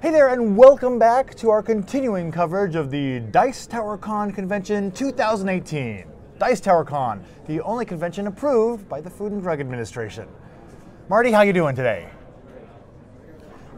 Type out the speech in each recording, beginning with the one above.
Hey there, and welcome back to our continuing coverage of the Dice Tower Con Convention 2018. Dice Tower Con, the only convention approved by the Food and Drug Administration. Marty, how you doing today?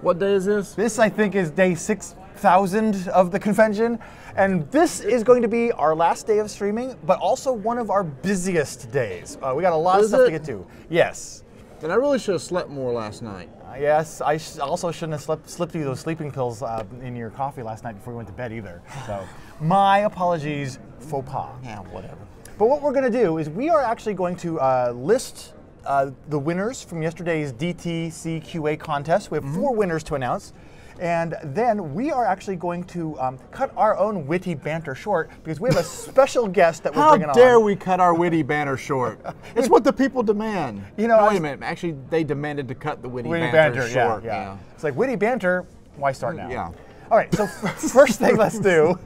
What day is this? This, I think, is day 6,000 of the convention, and this is going to be our last day of streaming, but also one of our busiest days. We got a lot of stuff to get to. Yes. And I really should have slept more last night. Yes, I also shouldn't have slipped you those sleeping pills in your coffee last night before you went to bed either. So, my apologies, faux pas. Yeah, whatever. But what we're going to do is we are actually going to list the winners from yesterday's DTC QA contest. We have 4 winners to announce. And then we are actually going to cut our own witty banter short because we have a special guest that we're bringing on. How dare we cut our witty banter short? It's what the people demand. You know, wait a minute. Actually, they demanded to cut the witty banter short. Yeah. It's like witty banter. Why start now? Yeah. All right. So first thing let's do.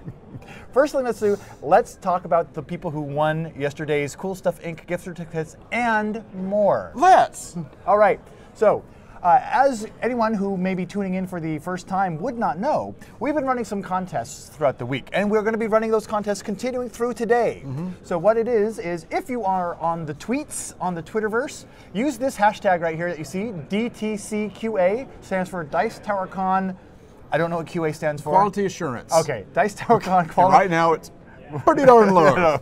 Let's talk about the people who won yesterday's Cool Stuff Inc. gift certificates and more. Let's. All right. So. As anyone who may be tuning in for the first time would not know, we've been running some contests throughout the week, and we're going to be running those contests continuing through today. So what it is if you are on the tweets, on the Twitterverse, use this hashtag right here that you see, DTCQA, stands for Dice Tower Con. I don't know what QA stands for. Quality assurance. Okay, Dice Tower Con quality. Right now it's pretty darn low.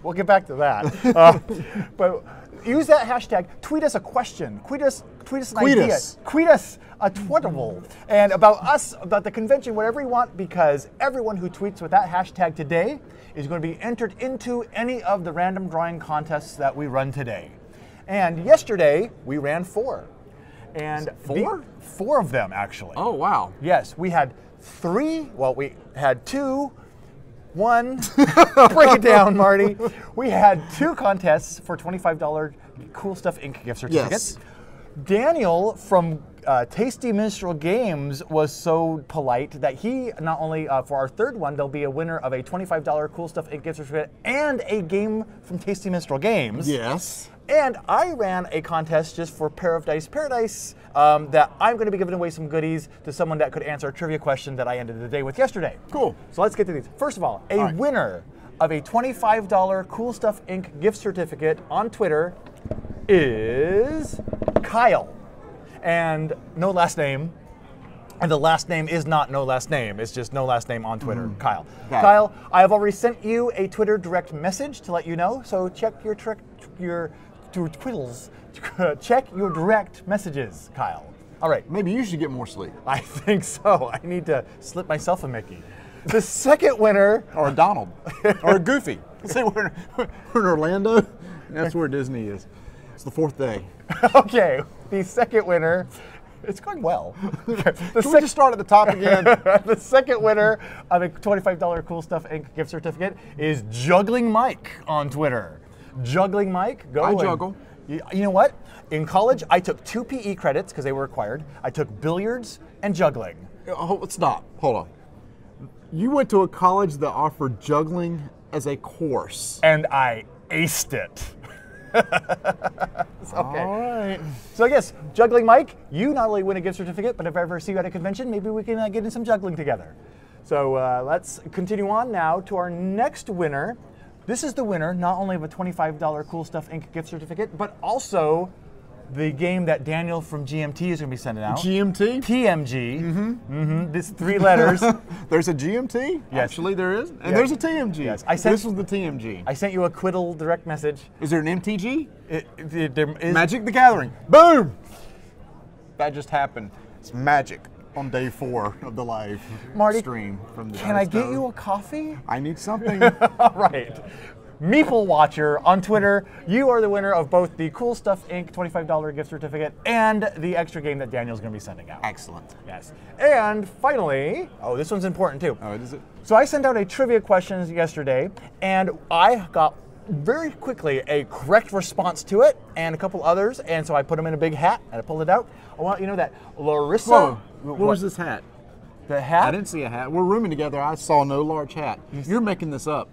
We'll get back to that. But use that hashtag, tweet us a question, tweet us an idea, tweet us a tweetable, and about us, about the convention, whatever you want, because everyone who tweets with that hashtag today is going to be entered into any of the random drawing contests that we run today. And yesterday, we ran 4. And 4? 4 of them, actually. Oh, wow. Yes, we had 3, well, we had 2, 1, break it down, Marty. We had 2 contests for $25 Cool Stuff Inc. gift certificates. Yes. Daniel from Tasty Minstrel Games was so polite that he not only, for our 3rd one, there'll be a winner of a $25 Cool Stuff Inc. gift certificate and a game from Tasty Minstrel Games. Yes. And I ran a contest just for Pair of Dice Paradise that I'm going to be giving away some goodies to someone that could answer a trivia question that I ended the day with yesterday. Cool. So let's get to these. First of all, winner of a $25 Cool Stuff Inc. gift certificate on Twitter is Kyle. And no last name. And the last name is not no last name. It's just no last name on Twitter, Kyle. Kyle, I have already sent you a Twitter direct message to let you know, so check your twiddles. Check your direct messages, Kyle. All right. Maybe you should get more sleep. I think so. I need to slip myself a Mickey. The second winner... Or a Donald. Or a Goofy. Say we're in Orlando. That's where Disney is. It's the 4th day. Okay. The second winner... It's going well. Can we just start at the top again? The second winner of a $25 Cool Stuff Inc. gift certificate is Juggling Mike on Twitter. Juggling Mike, go. I juggle. You know what? In college, I took 2 PE credits because they were required. I took billiards and juggling. Oh, stop. Hold on. You went to a college that offered juggling as a course. And I aced it. Okay. All right. So yes, Juggling Mike, you not only win a gift certificate, but if I ever see you at a convention, maybe we can get in some juggling together. So let's continue on now to our next winner. This is the winner not only of a $25 Cool Stuff Inc. gift certificate, but also the game that Daniel from GMT is going to be sending out. GMT? TMG. This 3 letters. There's a GMT? Yes. Actually, there is. And there's a TMG. Yes. This was the TMG. I sent you a Quiddle direct message. Is there an MTG? There is. Magic the Gathering. Boom! That just happened. It's magic on day 4 of the live stream from the can I get you a coffee? I need something. All right. Meeple Watcher on Twitter, you are the winner of both the Cool Stuff Inc. $25 gift certificate and the extra game that Daniel's going to be sending out. Excellent. Yes. And finally, this one's important too. Oh, is it? So I sent out a trivia questions yesterday, and I got very quickly a correct response to it and a couple others, and so I put them in a big hat and I pulled it out. I want you to know that Larissa... Whoa. What was this hat? The hat? I didn't see a hat. We're rooming together. I saw no large hat. You're making this up.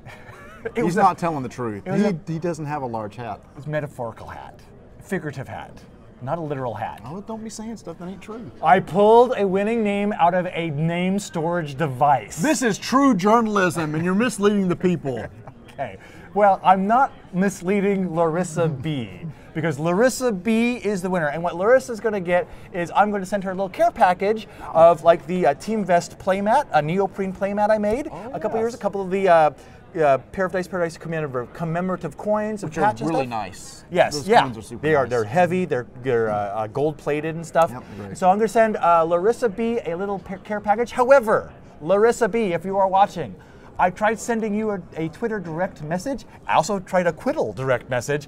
He's not telling the truth. He doesn't have a large hat. It's a metaphorical hat, figurative hat. not a literal hat. Oh, don't be saying stuff that ain't true. I pulled a winning name out of a name storage device. This is true journalism, and you're misleading the people. Okay. Well, I'm not misleading Larissa B, because Larissa B is the winner. And what Larissa's going to get is I'm going to send her a little care package of like the Team Vest playmat, a neoprene playmat I made a couple years, a couple of the Pair of Dice Paradise commemorative coins, which patch are really stuff. Nice. Yes, those yeah, coins are super they are. nice. They're heavy. They're gold plated and stuff. Yep, great. So I'm going to send Larissa B a little care package. However, Larissa B, if you are watching, I tried sending you a Twitter direct message. I also tried a Quiddle direct message.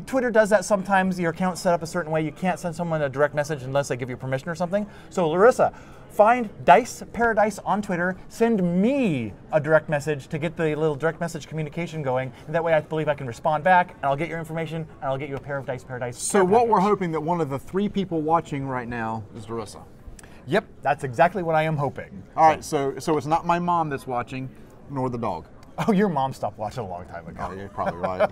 Twitter does that sometimes. Your account's set up a certain way. You can't send someone a direct message unless they give you permission or something. So Larissa, find Dice Paradise on Twitter. Send me a direct message to get the little direct message communication going. And that way I believe I can respond back, and I'll get your information, and I'll get you a pair of Dice Paradise. So what we're hoping that one of the 3 people watching right now is Larissa. Yep, that's exactly what I am hoping. All right, so it's not my mom that's watching, nor the dog. Oh, your mom stopped watching a long time ago. Oh, you're probably right.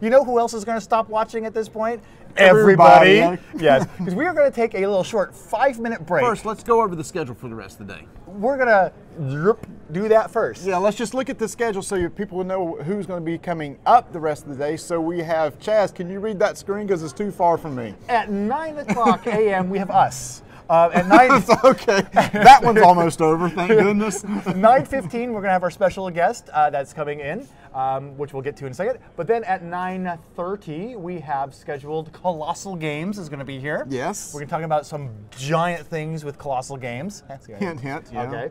You know who else is going to stop watching at this point? Everybody. Yes, because we are going to take a little short 5-minute break. First, let's go over the schedule for the rest of the day. We're going to do that first. Yeah, let's just look at the schedule so people will know who's going to be coming up the rest of the day. So we have Chaz. Can you read that screen because it's too far from me? At 9 o'clock a.m., we have us. At 9, okay, that one's almost over, thank goodness. 9:15, we're going to have our special guest that's coming in, which we'll get to in a second. But then at 9:30, we have scheduled Colossal Games is going to be here. Yes. We're going to talk about some giant things with Colossal Games. Hint, hint. Yeah. Okay.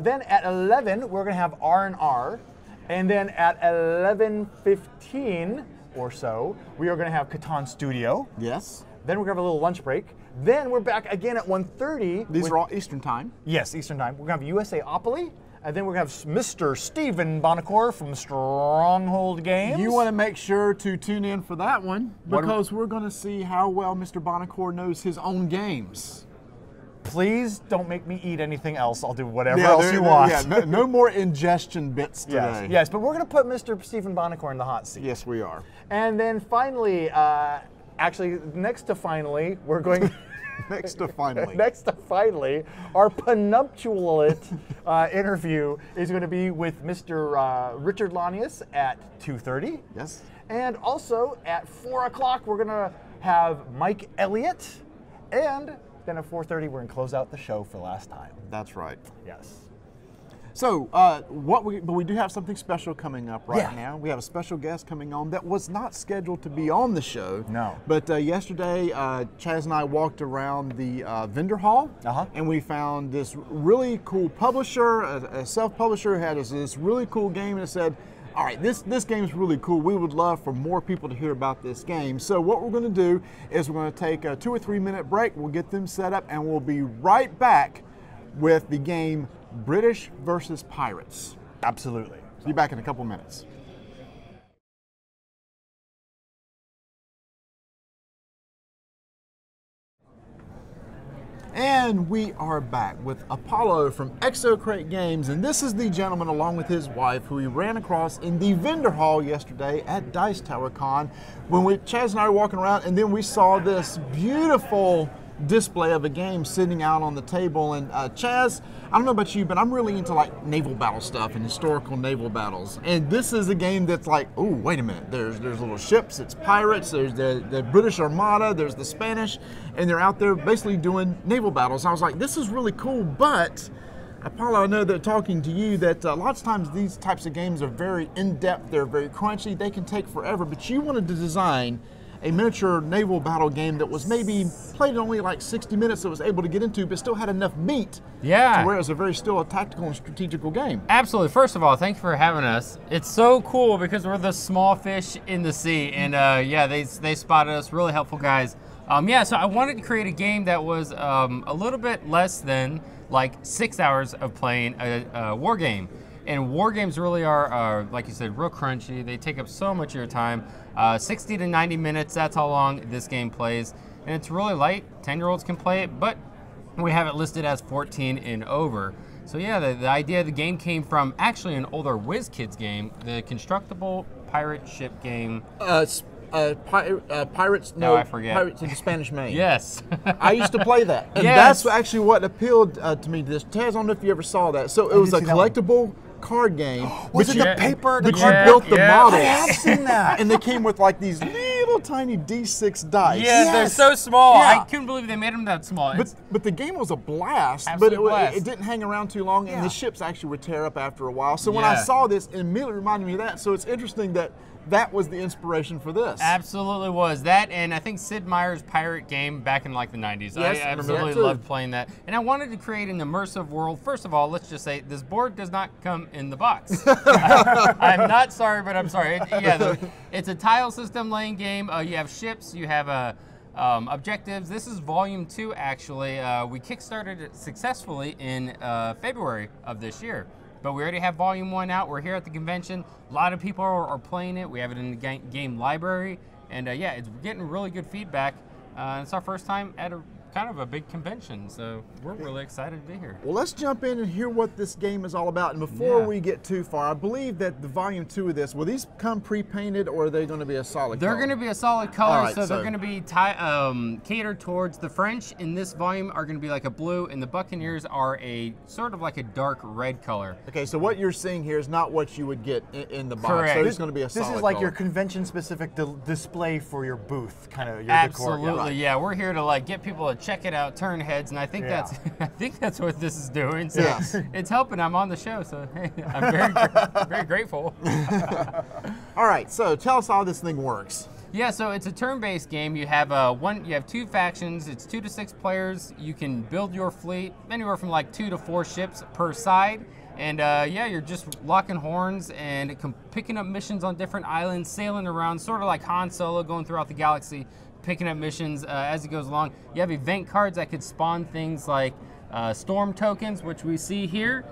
Then at 11, we're going to have R&R. And then at 11:15 or so, we are going to have Catan Studio. Yes. Then we're going to have a little lunch break. Then we're back again at 1:30. These are all Eastern time. Yes, Eastern time. We're going to have USA-opoly, and then we're going to have Mr. Stephen Bonacore from Stronghold Games. You want to make sure to tune in for that one because we're going to see how well Mr. Bonacore knows his own games. Please don't make me eat anything else. I'll do whatever else you want. Yeah, no more ingestion bits today. Yes, but we're going to put Mr. Stephen Bonacore in the hot seat. Yes, we are. And then finally, actually, next to finally, we're going... Next to finally. Next to finally, our penuptial interview is going to be with Mr. Richard Lanius at 2:30. Yes. And also at 4 o'clock, we're going to have Mike Elliott. And then at 4:30, we're going to close out the show for the last time. That's right. Yes. So, but we do have something special coming up now. We have a special guest coming on that was not scheduled to be on the show. No. But yesterday, Chaz and I walked around the vendor hall, and we found this really cool publisher, a self-publisher who had this really cool game, and it said, all right, this game is really cool. We would love for more people to hear about this game. So what we're going to do is we're going to take a 2 or 3 minute break. We'll get them set up, and we'll be right back with the game British versus Pirates. Absolutely. Be back in a couple minutes. And we are back with Apollo from Exocrate Games, and this is the gentleman along with his wife who we ran across in the vendor hall yesterday at Dice Tower Con when Chaz and I were walking around, and then we saw this beautiful display of a game sitting out on the table. And Chaz, I don't know about you, but I'm really into like naval battle stuff and historical naval battles. And this is a game that's like, oh, wait a minute. There's little ships, it's pirates, there's the British Armada, there's the Spanish, and they're out there basically doing naval battles. And I was like, this is really cool, but Apollo, I know they're talking to you that lots of times these types of games are very in-depth, they're very crunchy, they can take forever, but you wanted to design a miniature naval battle game that was maybe played in only like 60 minutes that was able to get into, but still had enough meat to where it was still a tactical and strategical game. Absolutely. First of all, thanks for having us. It's so cool because we're the small fish in the sea, and yeah, they spotted us. Really helpful guys. Yeah, so I wanted to create a game that was a little bit less than like 6 hours of playing a war game. And war games really are, like you said, real crunchy. They take up so much of your time. 60 to 90 minutes, that's how long this game plays. And it's really light. 10-year-olds can play it, but we have it listed as 14 and over. So yeah, the idea of the game came from actually an older WizKids game, the Constructible Pirate Ship game. Pirates. No, I forget. Pirates of the Spanish Main. Yes. I used to play that, and Yes. that's actually what appealed to me. This Chaz, I don't know if you ever saw that. So it was a collectible card game. Was it the Yeah. paper? But The you built the models. I have seen that. And they came with like these little tiny D6 dice. Yeah, they're Yes. so small. Yeah. I couldn't believe they made them that small. But the game was a blast, Absolute but blast. it didn't hang around too long, and Yeah. the ships actually would tear up after a while. So when I Yeah. saw this, it immediately reminded me of that. So it's interesting that that was the inspiration for this. Absolutely was that, and I think Sid Meier's pirate game back in like the 90s. Yes, I I remember absolutely that too. loved playing that, and I wanted to create an immersive world. First of all, let's just say this board does not come in the box. I'm not sorry, but I'm sorry. It's a tile system laying game. You have ships, you have objectives. This is volume 2 actually. We kickstarted it successfully in February of this year. But we already have volume 1 out. We're here at the convention. A lot of people are playing it. We have it in the game library. And yeah, it's getting really good feedback. It's our first time at a kind of a big convention, so we're really excited to be here. Well, let's jump in and hear what this game is all about. And before Yeah. we get too far, I believe that the volume 2 of this, will these come pre-painted or are they going to be a solid They're color? going to be a solid color, All right, so they're so- going to be catered towards the French. In this volume are going to be like a blue, and the Buccaneers are a sort of like a dark red color. Okay, so what you're seeing here is not what you would get in the box. Correct. So it's going to be a solid This is like color. your convention-specific display for your booth, kind of your Absolutely, decor. yeah. We're here to like get people to check it out, turn heads, and I think Yeah. that's what this is doing. So Yes. it's helping. I'm on the show, so hey, I'm very grateful. All right, so tell us how this thing works. Yeah, so it's a turn-based game. You have you have 2 factions. It's 2 to 6 players. You can build your fleet anywhere from like 2 to 4 ships per side. And yeah, you're just locking horns and picking up missions on different islands, sailing around, sort of like Han Solo, going throughout the galaxy, picking up missions as it goes along. You have event cards that could spawn things like storm tokens, which we see here.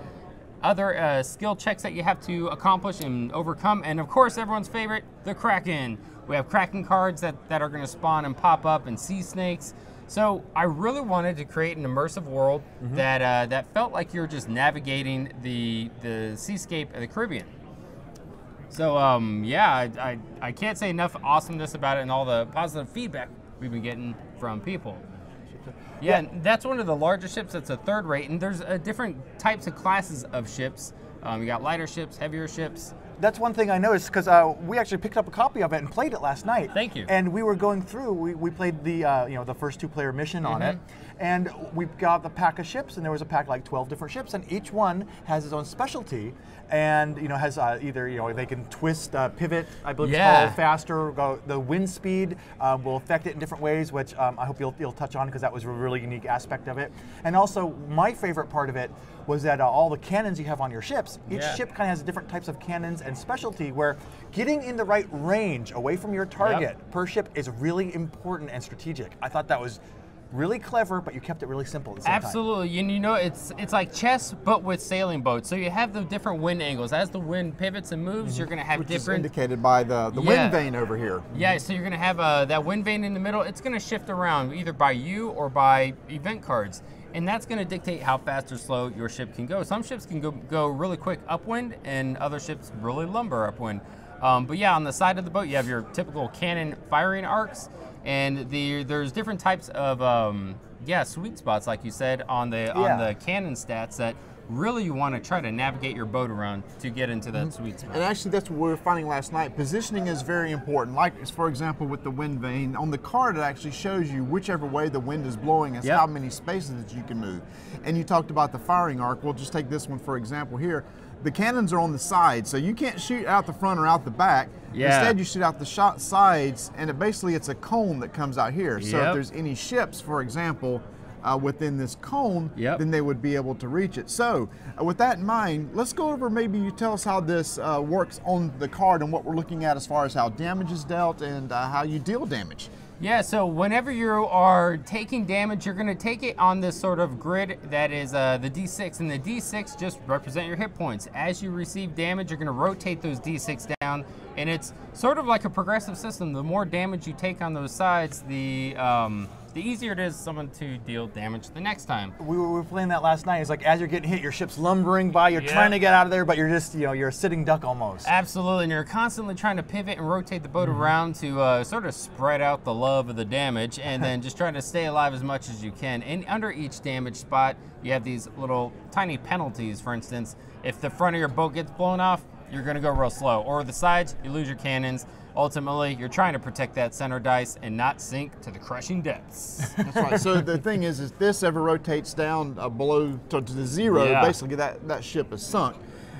Other skill checks that you have to accomplish and overcome. And of course, everyone's favorite, the Kraken. We have Kraken cards that are going to spawn and pop up, and sea snakes. So I really wanted to create an immersive world that felt like you're just navigating the seascape of the Caribbean. So yeah, I can't say enough awesomeness about it and all the positive feedback we've been getting from people. Yeah, and that's one of the larger ships. That's a 3rd rate, and there's different types of classes of ships. You got lighter ships, heavier ships. That's one thing I noticed because we actually picked up a copy of it and played it last night. Thank you. And we were going through. We played the the first 2-player mission on it, and we got the pack of ships, and there was a pack like 12 different ships, and each one has its own specialty, and has either they can twist, pivot, I believe it's called, faster. The wind speed will affect it in different ways, which I hope you'll touch on because that was a really unique aspect of it. And also, my favorite part of it was that all the cannons you have on your ships, each ship kind of has different types of cannons and specialty where getting in the right range away from your target per ship is really important and strategic. I thought that was really clever, but you kept it really simple at the same time. Absolutely, and it's like chess, but with sailing boats. So you have the different wind angles. As the wind pivots and moves, you're going to have Which different. is indicated by the wind vane over here. Yeah, so you're going to have that wind vane in the middle. It's going to shift around either by you or by event cards. And that's going to dictate how fast or slow your ship can go. Some ships can go really quick upwind, and other ships really lumber upwind. But yeah, on the side of the boat, you have your typical cannon firing arcs, and there's different types of sweet spots, like you said, on the cannon stats that really you want to try to navigate your boat around to get into that sweet spot. And actually, that's what we were finding last night. Positioning is very important. Like, for example, with the wind vane, on the card it actually shows you whichever way the wind is blowing is how many spaces that you can move. And you talked about the firing arc. We'll just take this one for example here. The cannons are on the side, so you can't shoot out the front or out the back. Instead, you shoot out the sides, and it's a cone that comes out here. So if there's any ships, for example, within this cone, then they would be able to reach it. So with that in mind, let's go over, maybe you tell us how this works on the card and what we're looking at as far as how damage is dealt and how you deal damage. Yeah, so whenever you are taking damage, you're going to take it on this sort of grid that is the D6, and the D6 just represent your hit points. As you receive damage, you're going to rotate those D6 down, and it's sort of like a progressive system. The more damage you take on those sides, the the easier it is someone to deal damage the next time. We were playing that last night. It's like as you're getting hit, your ship's lumbering by. You're trying to get out of there, but you're just, you're a sitting duck almost. Absolutely, and you're constantly trying to pivot and rotate the boat around to sort of spread out the love of the damage, and then just trying to stay alive as much as you can. And under each damage spot, you have these little tiny penalties. For instance, if the front of your boat gets blown off, you're going to go real slow. Or the sides, you lose your cannons. Ultimately, you're trying to protect that center dice and not sink to the crushing depths. That's right. So the thing is if this ever rotates down below to the zero, basically that ship is sunk.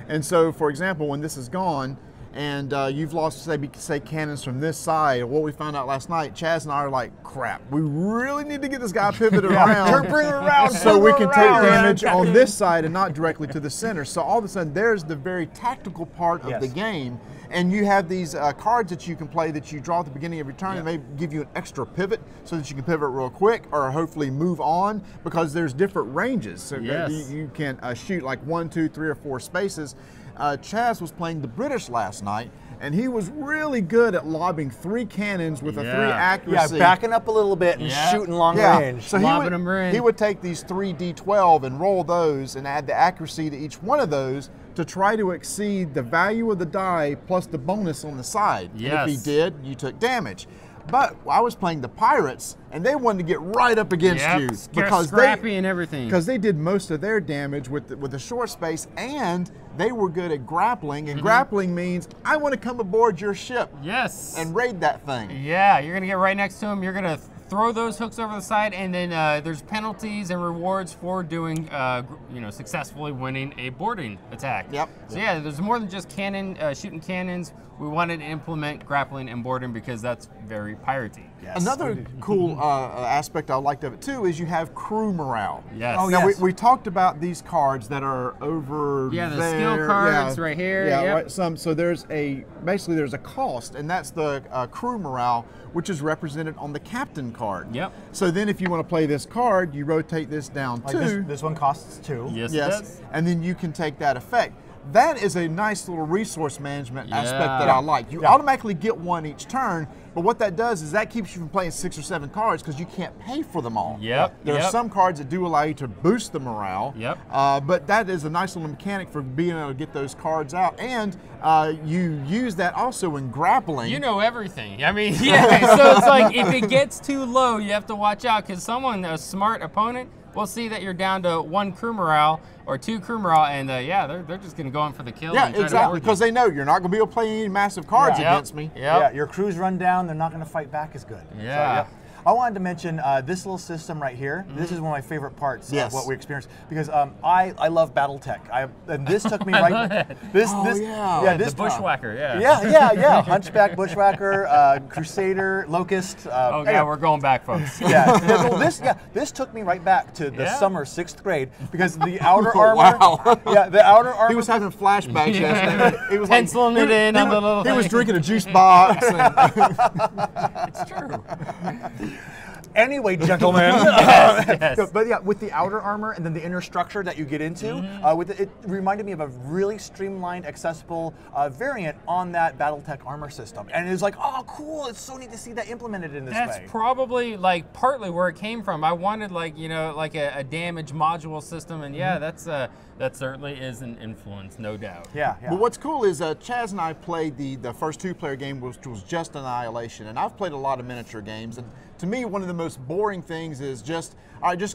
And so, for example, when this is gone, and you've lost, say, cannons from this side. What we found out last night, Chaz and I are like, crap, we really need to get this guy pivoted around. Bring it around. So we can take damage on this side and not directly to the center. So all of a sudden, there's the very tactical part of the game. And you have these cards that you can play that you draw at the beginning of your turn, and they give you an extra pivot so that you can pivot real quick or hopefully move on, because there's different ranges. So you can shoot like 1, 2, 3, or 4 spaces. Chaz was playing the British last night, and he was really good at lobbing 3 cannons with a 3 accuracy. Yeah, backing up a little bit and shooting long range. So he would take these 3 D12 and roll those and add the accuracy to each one of those to try to exceed the value of the die plus the bonus on the side. Yes. And if he did, you took damage. But I was playing the Pirates, and they wanted to get right up against you because scrappy and everything. Because they did most of their damage with the short space, and they were good at grappling. And grappling means I want to come aboard your ship. Yes. And raid that thing. Yeah, you're gonna get right next to him. You're gonna throw those hooks over the side, and then there's penalties and rewards for doing, successfully winning a boarding attack. Yep. So yeah, there's more than just shooting cannons. We wanted to implement grappling and boarding because that's very piratey. Yes. Another cool aspect I liked of it too is you have crew morale. Yes. Oh, Now yes. we talked about these cards that are over there. The skill cards right here. Yeah, yep. right. So there's basically there's a cost, and that's the crew morale, which is represented on the captain card. Yep. So then if you want to play this card, you rotate this down Like 2. this one costs 2. Yes, it does. And then you can take that effect. That is a nice little resource management aspect that I like. You automatically get 1 each turn, but what that does is that keeps you from playing 6 or 7 cards because you can't pay for them all. Yep. There are some cards that do allow you to boost the morale. Yep. But that is a nice little mechanic for being able to get those cards out, and you use that also in grappling. You know everything. I mean, yeah. So it's like if it gets too low, you have to watch out because a smart opponent, will see that you're down to 1 crew morale or 2 crew morale, and they're just going to go in for the kill. Yeah, exactly, because they know you're not going to be able to play any massive cards against me. Yeah, your crews run down, they're not going to fight back as good. Yeah. So, I wanted to mention this little system right here. This is one of my favorite parts of what we experienced because I love BattleTech. And this took me right. The Bushwhacker. Yeah. Hunchback, Bushwhacker, Crusader, Locust. Anyway. We're going back, folks. This took me right back to the summer 6th grade because the outer armor. The outer armor. He was having flashbacks yesterday. He was penciling it in on the little thing. He was drinking a juice box. It's true. Anyway, gentlemen, but yeah, with the outer armor and then the inner structure that you get into, it reminded me of a really streamlined, accessible variant on that BattleTech armor system. And it was like, oh, cool! It's so neat to see that implemented in this way. That's probably like partly where it came from. I wanted like a damage module system, and that certainly is an influence, no doubt. Yeah. But what's cool is Chaz and I played the first 2-player game, which was just Annihilation, and I've played a lot of miniature games, and to me, one of the most boring things is just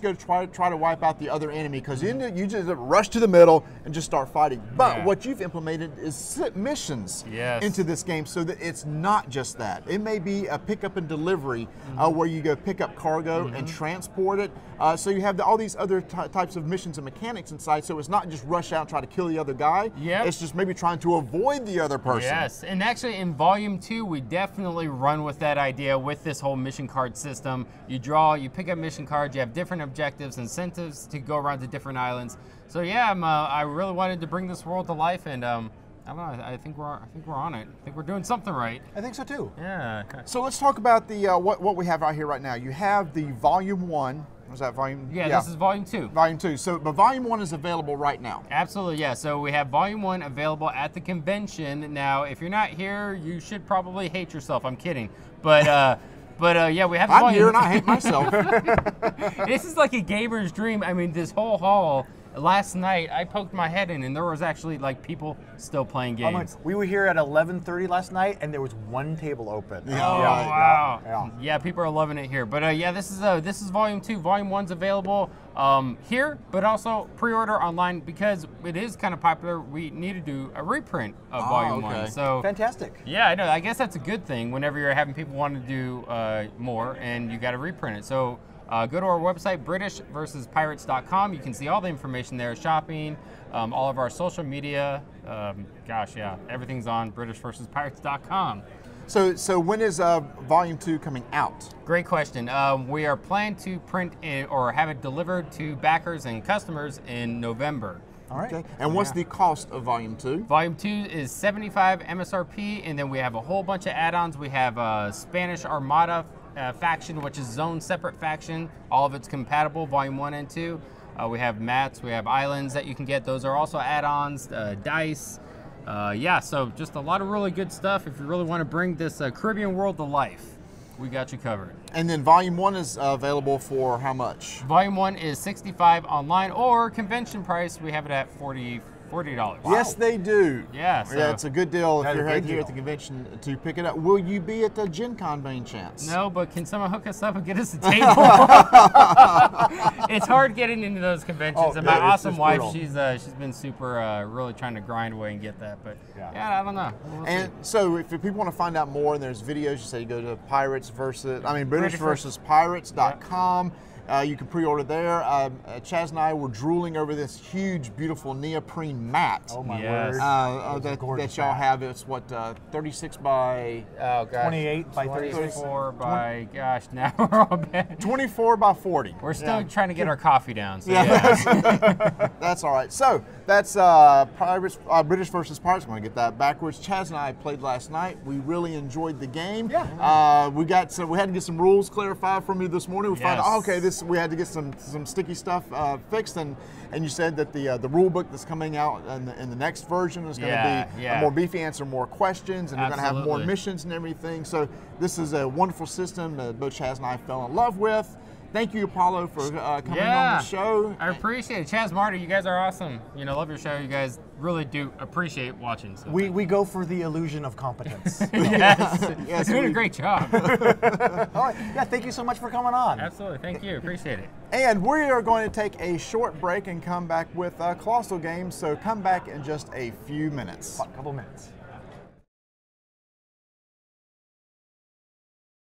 go try to wipe out the other enemy because you just rush to the middle and just start fighting. But what you've implemented is missions into this game so that it's not just that. It may be a pickup and delivery where you go pick up cargo and transport it. So you have all these other types of missions and mechanics inside. So it's not just rush out and try to kill the other guy. It's just maybe trying to avoid the other person. Yes, and actually in Volume 2, we definitely run with that idea with this whole mission card system. You pick up mission cards, you have different objectives, incentives to go around to different islands. So yeah, I really wanted to bring this world to life, and I don't know. I think we're on it. I think we're doing something right. I think so too. Yeah. So let's talk about the what we have out here right now. You have the Volume 1. Was that Volume? Yeah, this is Volume 2. Volume 2. So, but Volume 1 is available right now. Absolutely, yeah. So we have Volume 1 available at the convention. Now, if you're not here, you should probably hate yourself. I'm kidding. But But yeah, we have. I'm here and I hate myself. This is like a gamer's dream. I mean, this whole hall. Last night, I poked my head in, and there was actually like people still playing games. We were here at 11:30 last night, and there was one table open. Oh wow! Yeah, people are loving it here. But yeah, this is Volume 2. Volume 1's available here, but also pre-order online because it is kind of popular. We need to do a reprint of Volume 1. So fantastic. Yeah, I know. I guess that's a good thing whenever you're having people want to do more, and you got to reprint it. So. Go to our website, BritishVersusPirates.com. You can see all the information there, shopping, all of our social media. Everything's on BritishVersusPirates.com. So when is Volume 2 coming out? Great question. We are planning to print it or have it delivered to backers and customers in November. All right. Okay. And what's the cost of Volume 2? Volume 2 is $75 MSRP, and then we have a whole bunch of add-ons. We have Spanish Armada faction, which is zone separate faction. All of it's compatible, Volume 1 and 2. We have mats, we have islands that you can get. Those are also add-ons, dice. So just a lot of really good stuff. If you really want to bring this Caribbean world to life, we got you covered. And then Volume 1 is available for how much? Volume 1 is $65 online, or convention price, we have it at $40. Wow. Yes, they do. Yeah, so yeah, it's a good deal if you're here at the convention to pick it up. Will you be at the Gen Con by any chance? No, but can someone hook us up and get us a table? It's hard getting into those conventions. And my awesome wife, she's been super really trying to grind away and get that. But yeah I don't know. We'll see. So if people want to find out more, and there's videos, you say you go to BritishVersusPirates.com. You can pre-order there. Chaz and I were drooling over this huge, beautiful neoprene mat. Oh my word! That y'all have. It's what 36 by 28 by 24 by now we're all bad. 24 by 40. We're still trying to get our coffee down. So That's all right. So that's British versus Pirates. I'm going to get that backwards. Chaz and I played last night. We really enjoyed the game. Yeah. We had to get some rules clarified from you this morning. We found out, we had to get some sticky stuff fixed, and you said that the rule book that's coming out in the next version is going to be more beefy, answer more questions, and you're going to have more missions and everything. So this is a wonderful system that both Chaz and I fell in love with. Thank you, Apollo, for coming on the show. I appreciate it. Chaz, Marty, you guys are awesome. Love your show. You guys really do appreciate watching. So we go for the illusion of competence. Yes. You're doing a great job. All right. Yeah, thank you so much for coming on. Absolutely. Thank you. Appreciate it. And we are going to take a short break and come back with Colossal Games, so come back in just a few minutes. A couple minutes.